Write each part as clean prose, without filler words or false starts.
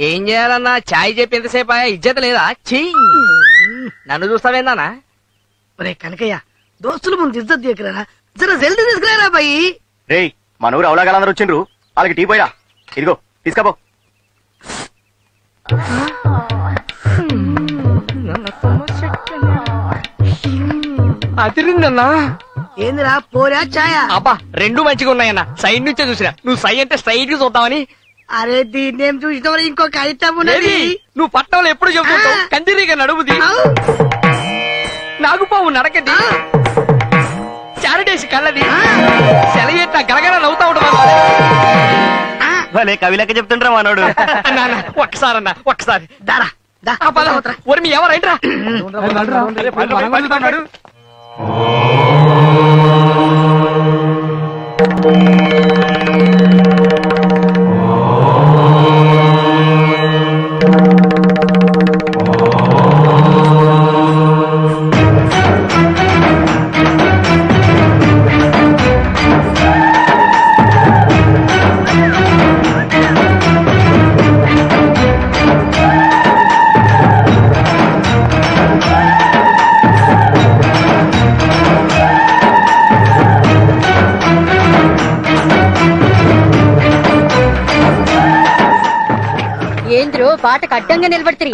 ఏం చేయాలన్నా చాయ్ చెప్పి ఎంతసేపు ఇజ్జత లేదా? చెయ్యి నన్ను చూస్తావేందానా? ఒరే కనకయ్య, దోస్తుల ముందు ఇజ్జత్ దిగరా, జర జల్దీ తీసుకురా బాయి. రే మన ఊరు అవలాగాలందరూ వచ్చిండ్రు, వాళ్ళకి టీ పోయిరా. ఇదిగో తీసుకపో. అతిరిందన్నా. ఏందిరా పోరా ఛాయా? అబ్బా రెండు మంచిగా ఉన్నాయన్నా. సైడ్ నుంచే చూసినా. నువ్వు సై అంటే స్ట్రైట్ గా చూద్దామని. అరే దీన్నేం చూసిన ఇంకొక ఐటమ్ ఉన్నది. నువ్వు పట్టణంలో ఎప్పుడు చెబుతావు? కందిరీగా నడుముది, నాగుపావు నడకది, చారడేసి కళ్ళది, సెలయేట గలగల నవ్వుతా ఉంటా. కవిలెక్క చెప్తుండ్రా మనోడు. ఒక్కసారన్నా ఒక్కసారి దారా ఒరి మీ ఎవరైంట్రా? ఏంద్రో బాటకు అడ్డంగా నిలబడుతుంది.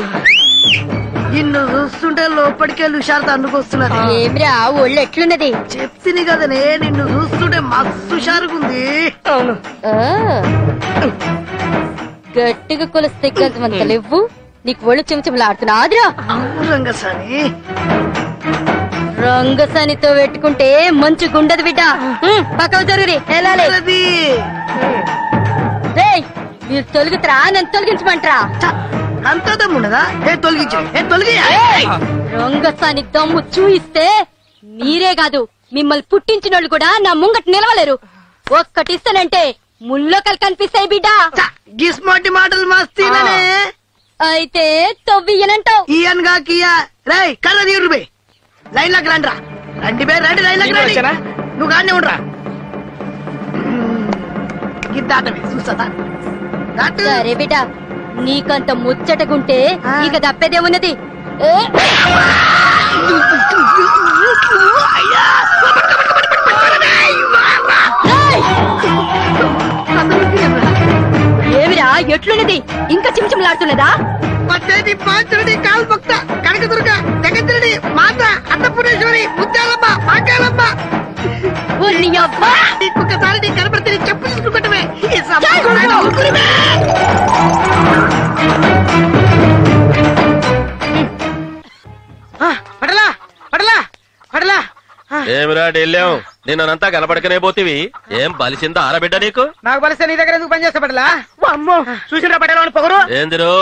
నిన్ను చూస్తుంటే లోపలికెళ్ళి హుషారు తన్నుకొస్తున్నది. ఏమిరా ఒళ్ళు ఎట్లున్నది? చెప్తిని కదనే, నిన్ను చూస్తుంటే మస్తు హుషారుగుంది. అవును, గట్టిగా కొలిస్తే గజమంత లేవు, నీకు ఒళ్ళు చెమచెమలాడుతున్నా. ఆదిరా రంగసాని, రంగసానితో పెట్టుకుంటే మంచి గుండదు బిడ్డ. పక్కకు జరుగురి వెళ్ళాలి. మీరు తొలగుతారా? నన్ను తొలగించమంటారా? అంత దమ్మున్నదా? తొలగి రంగసాని దమ్ము చూయిస్తే మీరే కాదు, మిమ్మల్ని పుట్టించిన వాళ్ళు కూడా నా ముంగట నిలవలేరు. ఒక్కటిస్తానంటే ముల్లోకలు కనిపిస్తాయి బిడ్డ. గిస్మాటి మాటలు మస్తీలనే. అయితే తొవ్వియనంటావు. ఇయన్గా కియా రై కర్ర నీరు బే. లైన్ లాక్ రండి రా. రండి బే రండి, లైన్ లాక్ రండి. నువ్వు గానే ఉండరా. గిద్దాటమే చూస్తా. సరే బిడ్డ, నీకంత ముచ్చటగుంటే ఇక తప్పేదేమున్నది? ఏమిరా ఎట్లున్నది? ఇంకా చిమ్చిమలాడుతున్నదా? పాంచుడి కాలు భక్త కనకదుర్గ జగద్రుడి మాత అన్నపూర్ణేశ్వరి ముత్యాలమ్మ పాకాలమ్మ. ఒక్కసారి నీ కనపడితే చెప్పు తీసుకుంటే పడలా పడలా పడలా. ఏమిరా ఢిల్లేం, నిన్నంతా కనపడకనే పోతివి. ఏం బలిసిందా ఆరబిడ్డ నీకు? నాకు బలిస్తే నీ దగ్గర ఎందుకు పనిచేస్తా పడలా? అమ్మో చూసినా పడేలా పొగరు. ఏందిరో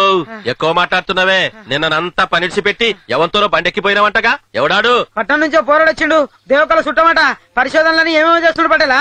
ఎక్కువ మాట్లాడుతున్నావే? నిన్నంతా పనిడిచి పెట్టి ఎవంతోనో బండెక్కిపోయినావంటగా. ఎవడాడు? పట్టణం నుంచో పోరాడొచ్చిండు, దేవకల చుట్టమాట. పరిశోధనలని ఏమేమో చేస్తున్నాడు పడేలా.